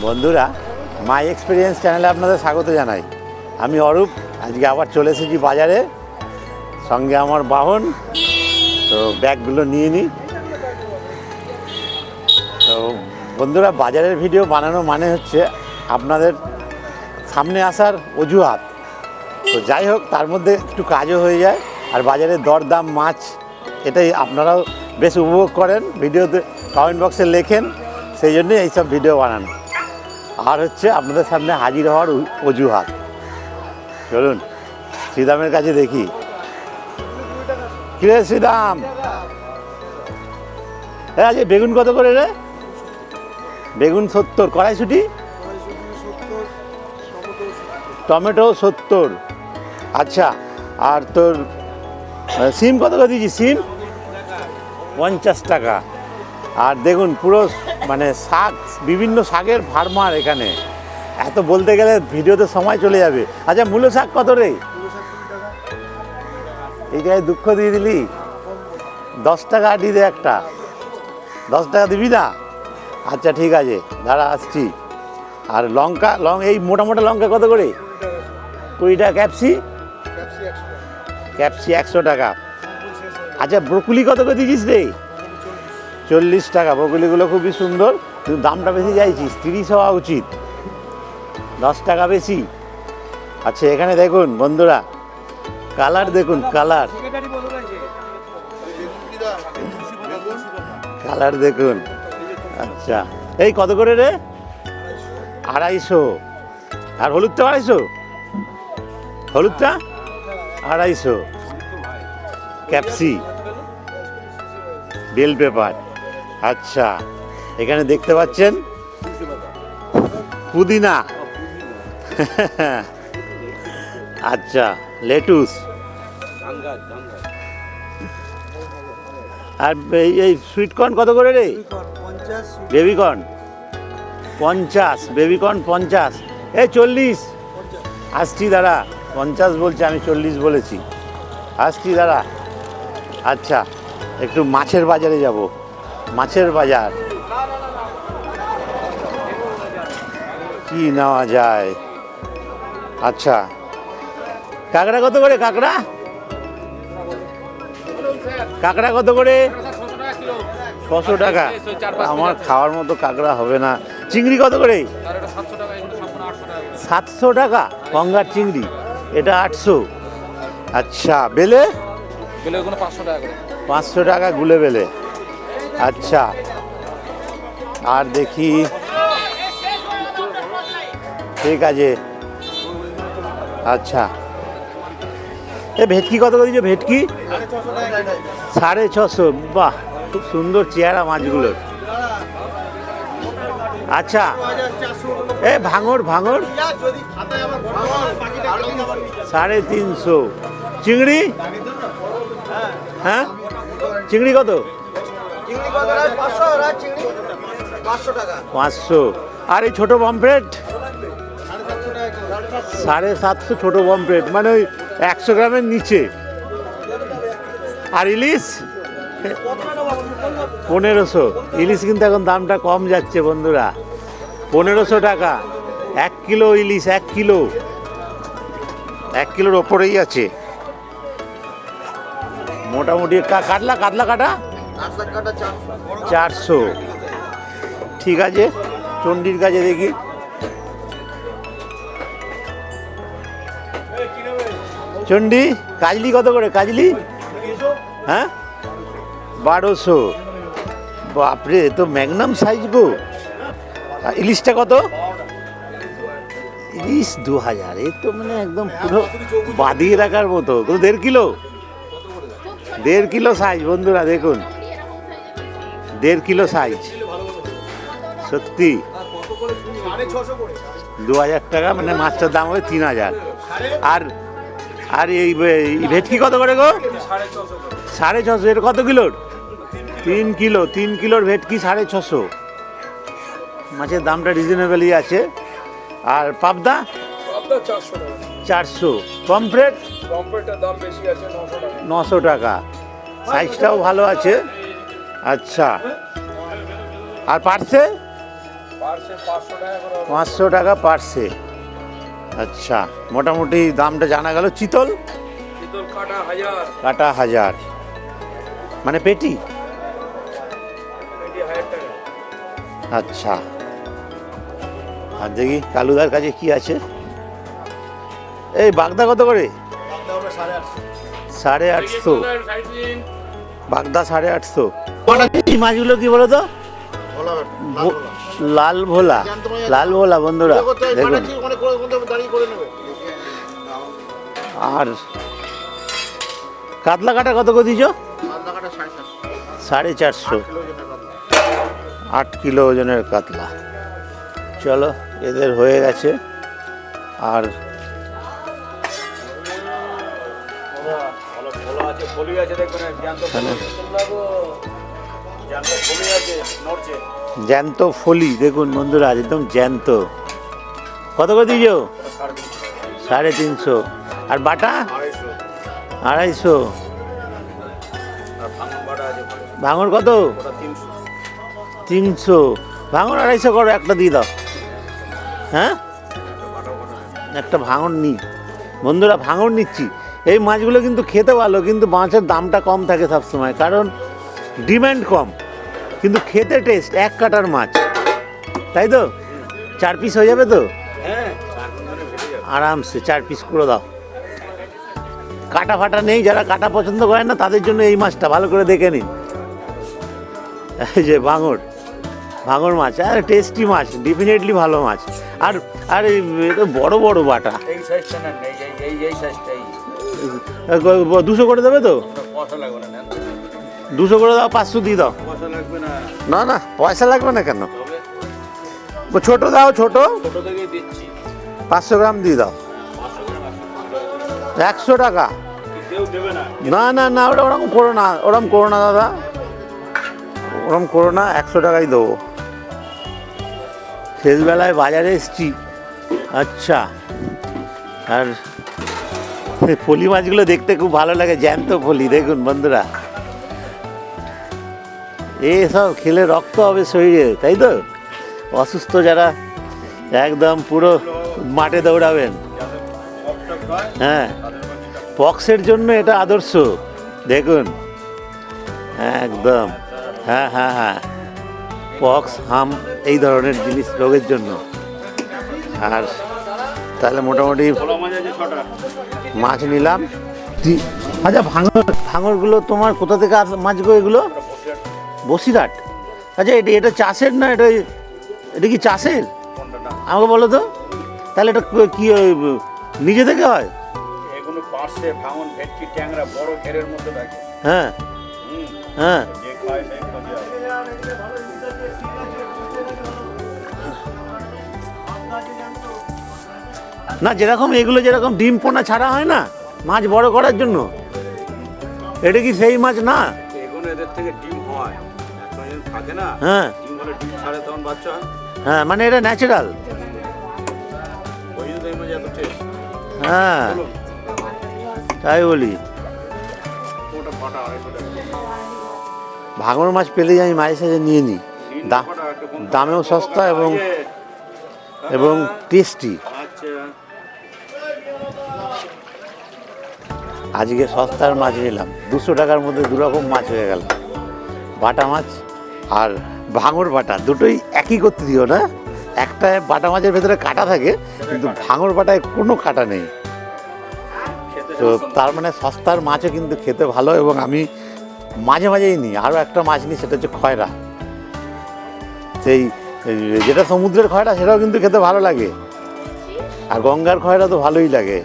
বন্ধুরা, মাই এক্সপিরিয়েন্স চ্যানেলে আপনাদের স্বাগত জানাই। আমি অরূপ। আজকে আবার চলে এসেছি বাজারে, সঙ্গে আমার বাহন। তো ব্যাগগুলো নিয়ে নিই। তো বন্ধুরা, বাজারের ভিডিও বানানো মানে হচ্ছে আপনাদের সামনে আসার অজুহাত। তো যাই হোক, তার মধ্যে একটু কাজও হয়ে যায়, আর বাজারের দরদাম, মাছ, এটাই আপনারাও বেশ উপভোগ করেন। ভিডিওতে কমেন্ট বক্সে লেখেন, সেই জন্যই এইসব ভিডিও বানানো। আর হচ্ছে আপনাদের সামনে হাজির হওয়ার অজুহাত। চলুন শ্রীদামের কাছে দেখি। কিরে শ্রীদাম, আজকে বেগুন কত করে রে? বেগুন 70, কড়াইশুঁটি টমেটো 70। আচ্ছা, আর তোর সিম কত করে দিয়েছি? সিম 50 টাকা। আর দেখুন, পুরো মানে শাক, বিভিন্ন শাকের ভারমার এখানে। এত বলতে গেলে ভিডিওতে সময় চলে যাবে। আচ্ছা, মূলো শাক কত রে? এই গায়ে দুঃখ দিয়ে দিলি। 10 টাকা আটি দে একটা। 10 টাকা দিবি না? আচ্ছা ঠিক আছে, দাঁড়া আসছি। আর লঙ্কা, এই মোটা মোটা লঙ্কা কত করে? 20 টাকা। ক্যাপসি 100 টাকা। আচ্ছা, ব্রকুলি কত করে দিয়েছিস রে? 40 টাকা। ব্রকুলিগুলো খুবই সুন্দর, কিন্তু দামটা বেশি চাইছিস। 30 হওয়া উচিত, 10 টাকা বেশি। আচ্ছা, এখানে দেখুন বন্ধুরা, কালার দেখুন, কালার দেখুন। আচ্ছা, এই কত করে রে? 250। আর হলুদটা 250? হলুদটা 250। ক্যাপসি, বেল পেপার। আচ্ছা, এখানে দেখতে পাচ্ছেন পুদিনা। আচ্ছা, লেটুস। আর এই সুইটকর্ন কত করে রে? বেবিকর্ন 50। বেবিকর্ন 50। এই 40। আসছি দাঁড়া। 50 বলছে, আমি 40 বলেছি। আসছি দাঁড়া। আচ্ছা, একটু মাছের বাজারে যাব। মাছের বাজার কি নেওয়া যায়? আচ্ছা, কাঁকড়া কত করে? কাঁকড়া কত করে? 600 টাকা। আমার খাওয়ার মতো কাঁকড়া হবে না। চিংড়ি কত করে? 700 টাকা। গঙ্গার চিংড়ি, এটা 800। আচ্ছা, বেলে? 500 টাকা গুলে বেলে। আচ্ছা, আর দেখি। ঠিক আছে। আচ্ছা, এ ভেটকি কত করে দিচ্ছে? ভেটকি 650। বাহ, খুব সুন্দর চেহারা মাছগুলোর। আচ্ছা, এ ভাঙর 350। চিংড়ি? হ্যাঁ, চিংড়ি কত? 500। আর এই ছোটো পমফ্রেট 750। ছোটো পমফ্রেট মানে ওই 100 গ্রামের নিচে। আর ইলিশ 1500। ইলিশ কিন্তু এখন দামটা কম যাচ্ছে বন্ধুরা। 1500 টাকা 1 কিলো ইলিশ। 1 কিলোর ওপরেই আছে মোটামুটি। কাতলা কাটা 400। ঠিক আছে, চণ্ডীর কাছে দেখি। চণ্ডী কাজলি কত করে? কাজলি হ্যাঁ 1200। বাপরে, এ তো ম্যাগনাম সাইজ গো। ইলিশটা কত? ইলিশ 2000। এ তো মানে একদম পুরো বাঁধিয়ে রাখার মতো। 1.5 কিলো। 1.5 কিলো সাইজ বন্ধুরা, দেখুন 1.5 কিলো সাইজ। সত্যি 2000 টাকা, মানে মাছটার দাম হবে 3000। আর এই ভেটকি কত করে গো? 650। এর কত কিলোর? 3 কিলো। 3 কিলোর ভেটকি 650। মাছের দামটা রিজনেবলই আছে। আর পাবদা 400। পমফ্রেট 900 টাকা। সাইজটাও ভালো আছে। আচ্ছা, আর পার্সে 500 টাকা পার্সে। আচ্ছা, মোটামুটি দামটা জানা গেল। চিতল কাটা 1000, মানে পেটি। আচ্ছা, আর দেখি কালুদার কাছে কি আছে। এই বাগদা কত করে? 850। বাগদা 850। এই মাছগুলো কি বলো তো? লাল ভোলা। লাল ভোলা বন্ধুরা দেখুন। আর কাতলা কাটা কত করে দিছ? 450। 8 কিলো ওজনের কাতলা। চলো, এদের হয়ে গেছে। আর জ্যান্ত ফলি দেখুন বন্ধুরা, একদম জ্যান্ত। কত করে দিয়েছ? 350। আর বাটা 250। ভাঙর কত? 300। ভাঙর 250 করো, একটা দিয়ে দাও। হ্যাঁ, একটা ভাঙর নি বন্ধুরা, ভাঙর নিচ্ছি। এই মাছগুলো কিন্তু খেতে ভালো, কিন্তু মাছের দামটা কম থাকে সবসময়, কারণ ডিমান্ড কম, কিন্তু খেতে টেস্ট। 1 কাটার মাছ, তাই তো? 4 পিস হয়ে যাবে তো? আরামসে 4 পিস করে দাও। কাটা ফাটা নেই, যারা কাটা পছন্দ করেন না তাদের জন্য এই মাছটা ভালো করে দেখে নিন। এই যে ভাঙর, ভাঙর মাছ, আর টেস্টি মাছ, ডেফিনেটলি ভালো মাছ। আর আর এটা বড় বড় বাটা। 200 করে দেবে তো? 200 করে দাও, 500 দিয়ে দাও। না না, পয়সা লাগবে না কেন? ছোট দাও, ছোট 500 গ্রাম দিয়ে দাও। 100 টাকা? না না না, ওটা ওরকম করো না, ওরকম করো না দাদা, ওরকম করো না। 100 টাকাই দেবো। শেষবেলায় বাজারে এসছি। আচ্ছা, আর ফলি মাছগুলো দেখতে খুব ভালো লাগে, জ্যান্ত ফলি দেখুন বন্ধুরা। এসব খেলে রক্ত হবে শরীরে, তাই তো? অসুস্থ যারা, একদম পুরো মাঠে দৌড়াবেন। হ্যাঁ, পক্সের জন্য এটা আদর্শ দেখুন, একদম। হ্যাঁ হ্যাঁ হ্যাঁ, পক্স, হাম, এই ধরনের জিনিস রোগের জন্য। আর তাহলে মোটামুটি মাছ নিলাম। আচ্ছা, ভাঙরগুলো তোমার কোথা থেকে মাছগুলো এগুলো? বসিরহাট। আচ্ছা, এটা চাষের না? এটা কি চাষের? আমাকে বলো তো, তাহলে এটা কি নিজে থেকে হয়? হ্যাঁ হ্যাঁ। না, যেরকম এগুলো যেরকম ডিম পোনা ছাড়া হয় না মাছ বড় করার জন্য, এটা কি সেই মাছ না? হ্যাঁ হ্যাঁ, মানে এটা ন্যাচারাল। হ্যাঁ, তাই বলি। ভাঙর মাছ পেলেই আমি মাঝে সাঝে নিয়ে নিই। দামেও সস্তা এবং টেস্টি। আজকে সস্তার মাছ নিলাম, 200 টাকার মধ্যে 2 রকম মাছ হয়ে গেল। বাটা মাছ আর ভাঙর বাটা, দুটোই একই করতে দিও না। একটা বাটা মাছের ভেতরে কাটা থাকে, কিন্তু ভাঙর বাটায় কোনো কাটা নেই। তো তার মানে সস্তার মাছও কিন্তু খেতে ভালো, এবং আমি মাঝে মাঝেই নিই। আরও একটা মাছ নিই, সেটা হচ্ছে খয়রা। সেই যেটা সমুদ্রের খয়রা, সেটাও কিন্তু খেতে ভালো লাগে। আর গঙ্গার খয়রা তো ভালোই লাগে।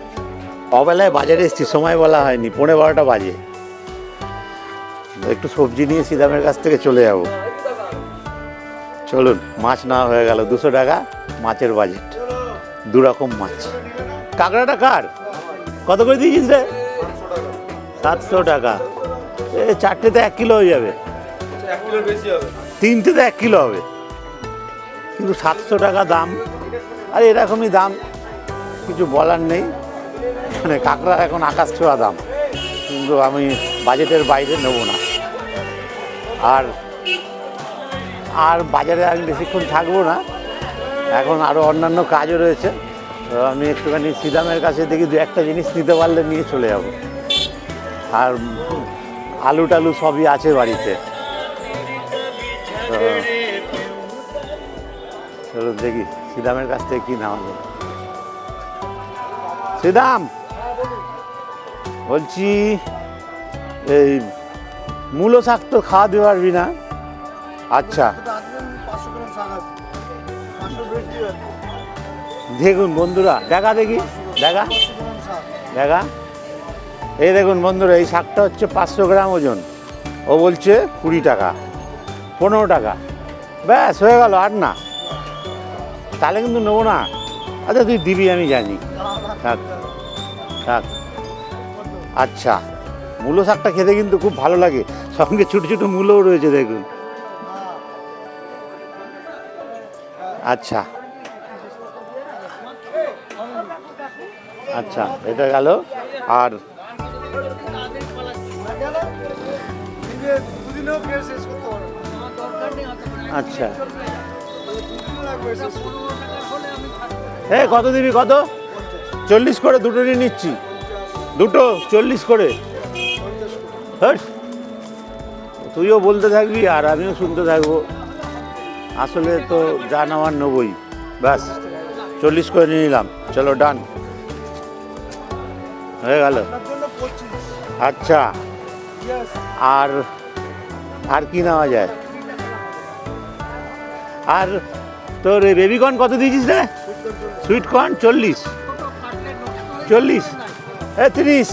অবেলায় বাজারে এসেছি, সময় বলা হয়নি, 11:30 বাজে। একটু সবজি নিয়ে সিদামের কাছ থেকে চলে যাব। চলুন, মাছ নেওয়া হয়ে গেল। 200 টাকা মাছের বাজেট, 2 রকম মাছ। কাঁকড়াটা কার? কত করে দিয়েছিস রে? 700 টাকা। 4টেতে 1 কিলো হয়ে যাবে। 3টেতে 1 কিলো হবে, কিন্তু 700 টাকা দাম। আর এরকমই দাম, কিছু বলার নেই। মানে কাঁকড়া এখন আকাশ ছোঁয়া দাম, কিন্তু আমি বাজেটের বাইরে নেব না। আর বাজারে আমি বেশিক্ষণ থাকবো না, এখন আরও অন্যান্য কাজও রয়েছে। তো আমি একটুখানি শ্রীরামের কাছে দেখি দু একটা জিনিস নিতে পারলে নিয়ে চলে যাব। আর আলু টালু সবই আছে বাড়িতে। তো চলো দেখি শ্রীরামের কাছ থেকে কি নেওয়া যায়। শ্রীরাম, বলছি এই মূলো শাক তো খাওয়া দিতে পারবি না? আচ্ছা দেখুন বন্ধুরা, দেখা দেখি, দেখা দেখা এই দেখুন বন্ধুরা, এই শাকটা হচ্ছে 500 গ্রাম ওজন। ও বলছে 20 টাকা, 15 টাকা, ব্যাস হয়ে গেল। আর না, তাহলে কিন্তু নেবো না। আচ্ছা তুই দিবি আমি জানি, থাক থাক। আচ্ছা, মূলো শাকটা খেতে কিন্তু খুব ভালো লাগে, সঙ্গে ছোটো ছোটো মূলোও রয়েছে দেখুন। আচ্ছা আচ্ছা, এটা গেল। আর আচ্ছা, কত দিবি, কত? 40 করে দুটো নিয়ে নিচ্ছি, দুটো 40 করে। তুইও বলতে থাকবি আর আমিও শুনতে থাকবো। আসলে তো যা নেওয়ার নেবই, ব্যাস 40 করে নিয়ে নিলাম। চলো ডান হয়ে গেল। আচ্ছা, আর আর কি নেওয়া যায়? আর তোর বেবিকর্ন কত দিয়েছিস রে? সুইটকর্ন 40, 40, 30,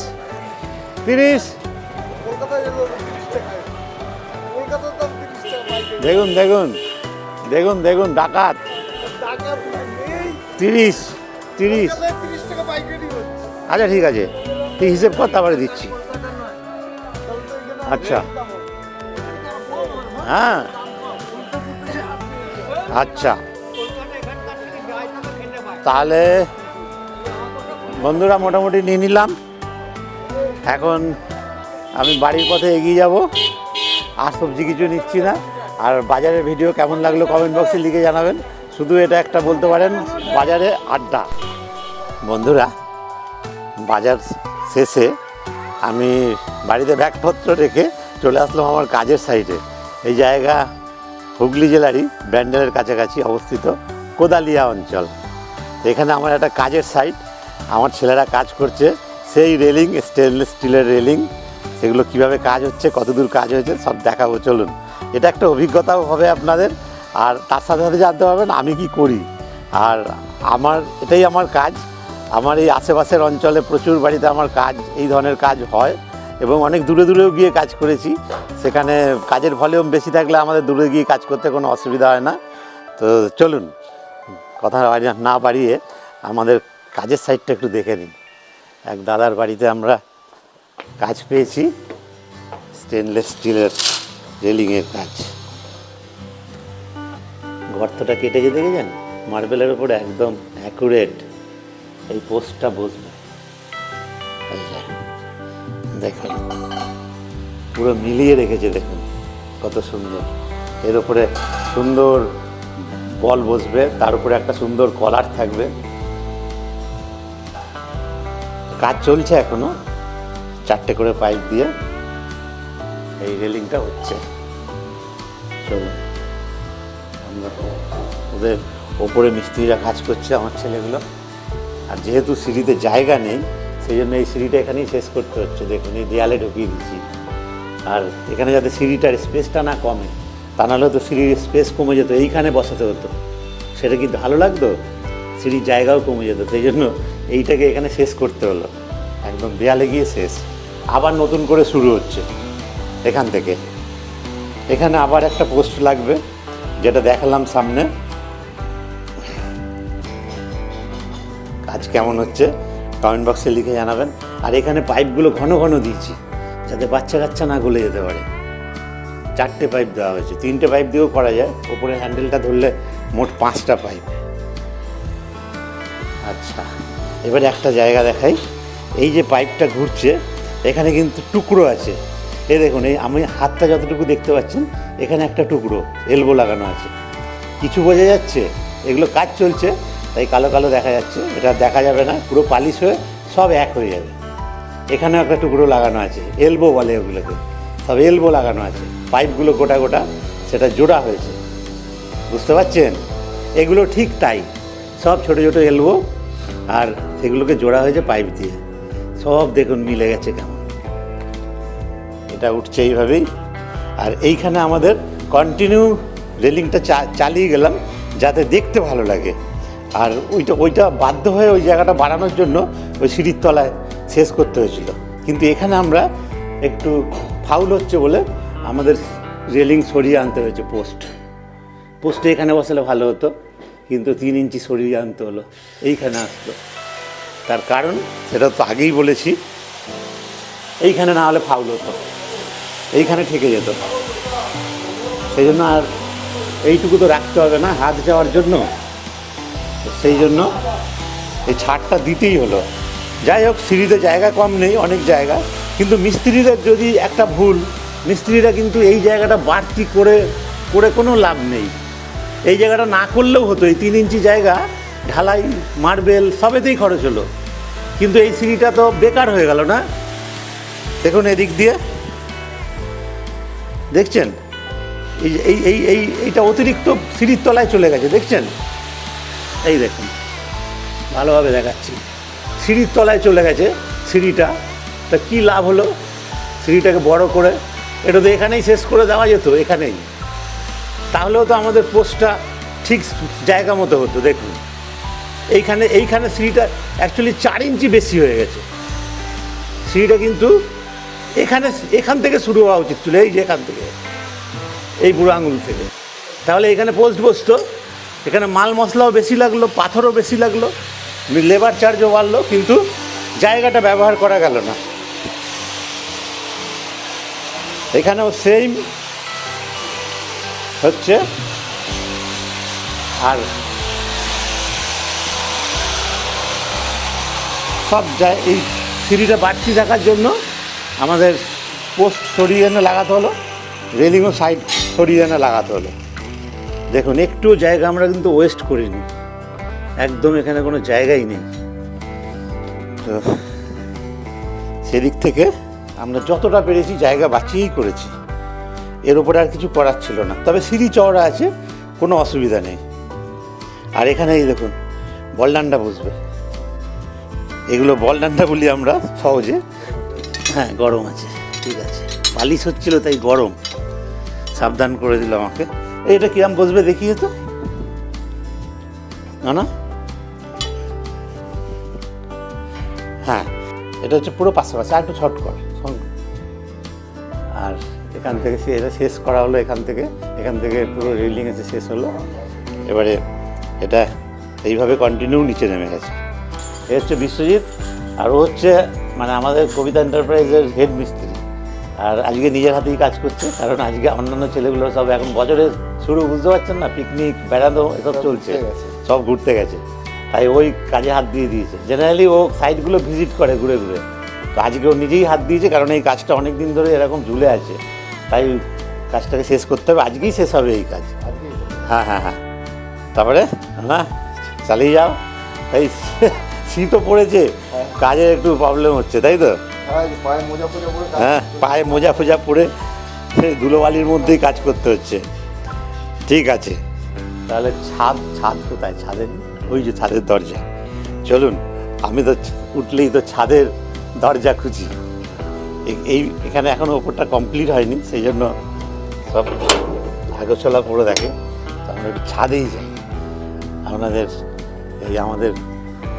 30। দেখুন দেখুন দেখুন দেখুন, ডাকাত। 30, 30। আচ্ছা ঠিক আছে, তুই হিসেব কর, তারপরে দিচ্ছি। আচ্ছা হ্যাঁ, আচ্ছা তাহলে বন্ধুরা মোটামুটি নিয়ে নিলাম। এখন আমি বাড়ির পথে এগিয়ে যাব, আর সবজি কিছু নিচ্ছি না। আর বাজারের ভিডিও কেমন লাগলো কমেন্ট বক্সে লিখে জানাবেন। শুধু এটা একটা বলতে পারেন, বাজারে আড্ডা। বন্ধুরা, বাজার শেষে আমি বাড়িতে ব্যাগপত্র রেখে চলে আসলাম আমার কাজের সাইডে। এই জায়গা হুগলি জেলারই ব্যান্ডেলের কাছাকাছি অবস্থিত, কোদালিয়া অঞ্চল। এখানে আমার একটা কাজের সাইট, আমার ছেলেরা কাজ করছে। সেই রেলিং, স্টেনলেস স্টিলের রেলিং, সেগুলো কিভাবে কাজ হচ্ছে, কতদূর কাজ হয়েছে সব দেখাবো। চলুন, এটা একটা অভিজ্ঞতাও হবে আপনাদের, আর তার সাথে সাথে জানতে পারবেন আমি কি করি। আর এটাই আমার কাজ। আমার এই আশেপাশের অঞ্চলে প্রচুর বাড়িতে আমার কাজ, এই ধরনের কাজ হয়, এবং অনেক দূরে দূরেও গিয়ে কাজ করেছি। সেখানে কাজের ভলিউম বেশি থাকলে আমাদের দূরে গিয়ে কাজ করতে কোনো অসুবিধা হয় না। তো চলুন, কথা না বাড়িয়ে আমাদের কাজের সাইডটা একটু দেখে নিন। এক দাদার বাড়িতে আমরা কাজ পেয়েছি, স্টেনলেস স্টিলের রেলিংয়ের কাজ। গর্তটা কেটেছে দেখেছেন, মার্বেলের উপরে একদম অ্যাকুরেট এই পোস্টটা বসবে। দেখুন, পুরো মিলিয়ে রেখেছে, দেখুন কত সুন্দর। এর উপরে সুন্দর বল বসবে, তার উপরে একটা সুন্দর কলার থাকবে। কাজ চলছে এখনো, 4টে করে পাইপ দিয়ে এই রেলিংটা হচ্ছে। চলুন, আমরা ওদের ওপরে মিস্ত্রিরা কাজ করছে, আমার ছেলেগুলো। আর যেহেতু সিঁড়িতে জায়গা নেই, সেই জন্য এই সিঁড়িটা এখানেই শেষ করতে হচ্ছে। দেখুন, এই দেয়ালে ঢুকিয়ে দিচ্ছি। আর এখানে যাতে সিঁড়িটার স্পেসটা না কমে, তা নাহলে তো সিঁড়ির স্পেস কমে যেত, এইখানে বসাতে হতো। সেটা কি ভালো লাগতো? সিঁড়ির জায়গাও কমে যেত। সেই জন্য এইটাকে এখানে শেষ করতে হলো, একদম দেয়ালে গিয়ে শেষ। আবার নতুন করে শুরু হচ্ছে এখান থেকে। এখানে আবার একটা পোস্ট লাগবে, যেটা দেখালাম সামনে। কাজ কেমন হচ্ছে কমেন্ট বক্সে লিখে জানাবেন। আর এখানে পাইপগুলো ঘন ঘন দিয়েছি, যাতে বাচ্চা কাচ্চা না গলে যেতে পারে। 4টে পাইপ দেওয়া হয়েছে, 3টে পাইপ দিয়েও করা যায়। ওপরে হ্যান্ডেলটা ধরলে মোট 5টা পাইপ। আচ্ছা, এবারে একটা জায়গা দেখাই। এই যে পাইপটা ঘুরছে, এখানে কিন্তু টুকরো আছে। এই দেখুন, এই আমি হাতটা যতটুকু দেখতে পাচ্ছেন, এখানে একটা টুকরো এলবো লাগানো আছে। কিছু বোঝা যাচ্ছে? এগুলো কাজ চলছে, তাই কালো কালো দেখা যাচ্ছে। এটা দেখা যাবে না, পুরো পালিশ হয়ে সব এক হয়ে যাবে। এখানেও একটা টুকরো লাগানো আছে, এলবো বলে ওগুলোকে, সব এলবো লাগানো আছে। পাইপগুলো গোটা গোটা সেটা জোড়া হয়েছে, বুঝতে পারছেন? এগুলো ঠিক তাই, সব ছোটো ছোটো এলবো, আর সেগুলোকে জোড়া হয়েছে পাইপ দিয়ে। সব দেখুন মিলে গেছে কেমন। এটা উঠছে এইভাবেই। আর এইখানে আমাদের কন্টিনিউ রেলিংটা চালিয়ে গেলাম যাতে দেখতে ভালো লাগে। আর ওইটা বাধ্য হয়ে ওই জায়গাটা বাড়ানোর জন্য ওই সিঁড়ির তলায় শেষ করতে হয়েছিল। কিন্তু এখানে আমরা একটু ফাউল হচ্ছে বলে আমাদের রেলিং সরিয়ে আনতে হয়েছে। পোস্টে এখানে বসালে ভালো হতো, কিন্তু 3 ইঞ্চি সরিয়ে আনতে হলো, এইখানে আসতো। তার কারণ সেটা তো আগেই বলেছি, এইখানে না হলে ফাউল হতো, এইখানে ঠেকে যেত। সেই জন্য আর এইটুকু তো রাখতে হবে না হাত যাওয়ার জন্য, সেই জন্য এই ছাড়টা দিতেই হলো। যাই হোক, সিঁড়িতে জায়গা কম নেই, অনেক জায়গা, কিন্তু মিস্ত্রিদের যদি একটা ভুল, মিস্ত্রিরা কিন্তু এই জায়গাটা বাড়তি করে কোনো লাভ নেই। এই জায়গাটা না করলেও হতো, এই 3 ইঞ্চি জায়গা ঢালাই মার্বেল সবেতেই খরচ হলো, কিন্তু এই সিঁড়িটা তো বেকার হয়ে গেল না। দেখুন এদিক দিয়ে দেখছেন, এইটা অতিরিক্ত সিঁড়ির তলায় চলে গেছে, দেখছেন? এই দেখুন, ভালোভাবে দেখাচ্ছি, সিঁড়ির তলায় চলে গেছে সিঁড়িটা। তা কী লাভ হলো সিঁড়িটাকে বড় করে? এটা তো এখানেই শেষ করে দেওয়া যেত, এখানেই, তাহলেও তো আমাদের পোস্টটা ঠিক জায়গা মতো হতো। দেখুন এইখানে সিঁড়িটা অ্যাকচুয়ালি 4 ইঞ্চি বেশি হয়ে গেছে সিঁড়িটা, কিন্তু এখান থেকে শুরু হওয়া উচিত ছিল, এই যে এখান থেকে, এই বুড়ো আঙুল থেকে। তাহলে এখানে পোস্ট বসতো, এখানে মাল মশলাও বেশি লাগলো, পাথরও বেশি লাগলো, লেবার চার্জও বাড়লো, কিন্তু জায়গাটা ব্যবহার করা গেল না। এখানেও সেম হচ্ছে। আর সব এই সিঁড়িটা বাড়তি থাকার জন্য আমাদের পোস্ট সরিয়ে এনে লাগাতে হলো, রেলিংও সাইড সরিয়ে এনে লাগাতে হলো। দেখুন একটু জায়গা আমরা কিন্তু ওয়েস্ট করিনি, একদম এখানে কোনো জায়গাই নেই। তো সেদিক থেকে আমরা যতটা পেরেছি জায়গা বাঁচিয়েই করেছি, এর উপরে আর কিছু করার ছিল না। তবে সিঁড়ি চওড়া আছে, কোনো অসুবিধা নেই। আর এখানে এই দেখুন বলডান্ডা বসবে, এগুলো বলডান্ডা বলি আমরা সহজে। হ্যাঁ, গরম আছে, ঠিক আছে, পালিশ হচ্ছিল তাই গরম, সাবধান করে দিল আমাকে। এটা কিরম বসবে দেখিয়ে তো, না? হ্যাঁ, এটা হচ্ছে পুরো পাশাপাশি, আর একটু ছট কর। আর এখান থেকে এটা শেষ করা হলো, এখান থেকে পুরো রেলিং এসে শেষ হলো। এবারে এটা এইভাবে কন্টিনিউ নিচে নেমে গেছে। এ হচ্ছে বিশ্বজিৎ, আর ও হচ্ছে মানে আমাদের কবিতা এন্টারপ্রাইজের হেড মিস্ত্রি। আর আজকে নিজের হাতেই কাজ করছে, কারণ আজকে অন্যান্য ছেলেগুলো সব এখন বছরের শুরু, বুঝতে পারছেন না, পিকনিক বেড়ানো এসব চলছে, সব ঘুরতে গেছে, তাই ওই কাজে হাত দিয়ে দিয়েছে। জেনারেলি ও সাইটগুলো ভিজিট করে ঘুরে ঘুরে, তো আজকে ও নিজেই হাত দিয়েছে, কারণ এই কাজটা অনেক দিন ধরে এরকম ঝুলে আছে, তাই কাজটাকে শেষ করতে হবে, আজকেই শেষ হবে এই কাজ। হ্যাঁ, তারপরে না চালিয়ে যাও। এই শীতও পড়েছে, কাজের একটু প্রবলেম হচ্ছে, তাই তো? হ্যাঁ, পায়ে মোজা ফোজা পরে ধুলোবালির মধ্যেই কাজ করতে হচ্ছে। ঠিক আছে, তাহলে ছাদ কোথায়? ছাদের, ওই যে ছাদের দরজা। চলুন, আমি তো উঠলেই তো ছাদের দরজা খুঁজি। এখানে এখনও ওপরটা কমপ্লিট হয়নি, সেই জন্য সব আগোছলা পড়ে দেখে। তো আমরা একটু ছাদেই যাই। আপনাদের এই আমাদের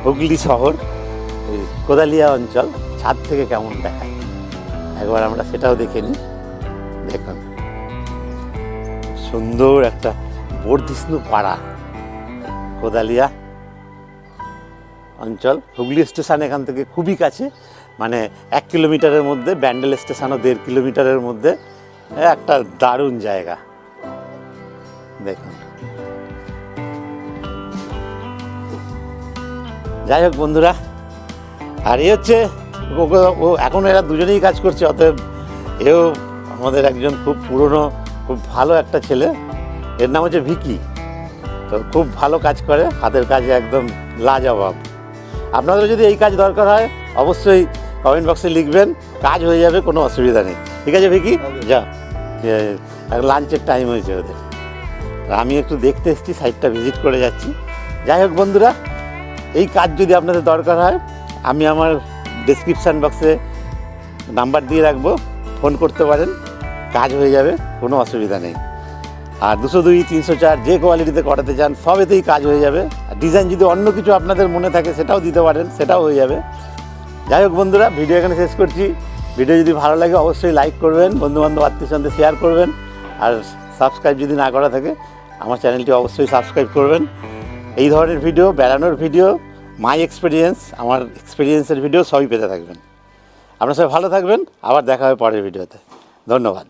হুগলি শহর, এই কোদালিয়া অঞ্চল ছাদ থেকে কেমন দেখায়, একবার আমরা সেটাও দেখে নিই। দেখুন সুন্দর একটা বর্ধিষ্ণু পাড়া, কোদালিয়া অঞ্চল, হুগলি স্টেশন এখান থেকে খুবই কাছে, মানে 1 কিলোমিটারের মধ্যে, ব্যান্ডেল স্টেশনও 1.5 কিলোমিটারের মধ্যে, একটা দারুণ জায়গা। দেখুন, যাই হোক বন্ধুরা, আর এ হচ্ছে ও এখন এরা দুজনেই কাজ করছে, অতএব এও আমাদের একজন খুব পুরনো, খুব ভালো একটা ছেলে, এর নাম হচ্ছে ভিকি। তো তো খুব ভালো কাজ করে, হাতের কাজ একদম লাজবাব। আপনাদেরও যদি এই কাজ দরকার হয় অবশ্যই কমেন্ট বক্সে লিখবেন, কাজ হয়ে যাবে, কোনো অসুবিধা নেই। ঠিক আছে ভিকি, যা লাঞ্চের টাইম হয়েছে ওদের। আমি একটু দেখতে এসেছি, সাইটটা ভিজিট করে যাচ্ছি। যাই হোক বন্ধুরা, এই কাজ যদি আপনাদের দরকার হয় আমি আমার ডেসক্রিপশান বক্সে নাম্বার দিয়ে রাখবো, ফোন করতে পারেন, কাজ হয়ে যাবে, কোনো অসুবিধা নেই। আর 202, 304 যে কোয়ালিটিতে করাতে চান সবেতেই কাজ হয়ে যাবে। আর ডিজাইন যদি অন্য কিছু আপনাদের মনে থাকে সেটাও দিতে পারেন, সেটাও হয়ে যাবে। যাই হোক বন্ধুরা, ভিডিও এখানে শেষ করছি। ভিডিও যদি ভালো লাগে অবশ্যই লাইক করবেন, বন্ধুবান্ধব আত্মীয় সঙ্গে শেয়ার করবেন, আর সাবস্ক্রাইব যদি না করা থাকে আমার চ্যানেলটি অবশ্যই সাবস্ক্রাইব করবেন। এই ধরনের ভিডিও, বেড়ানোর ভিডিও, মাই এক্সপিরিয়েন্স, আমার এক্সপিরিয়েন্সের ভিডিও সবই পেতে থাকবেন। আপনারা সবাই ভালো থাকবেন, আবার দেখা হবে পরের ভিডিওতে। ধন্যবাদ।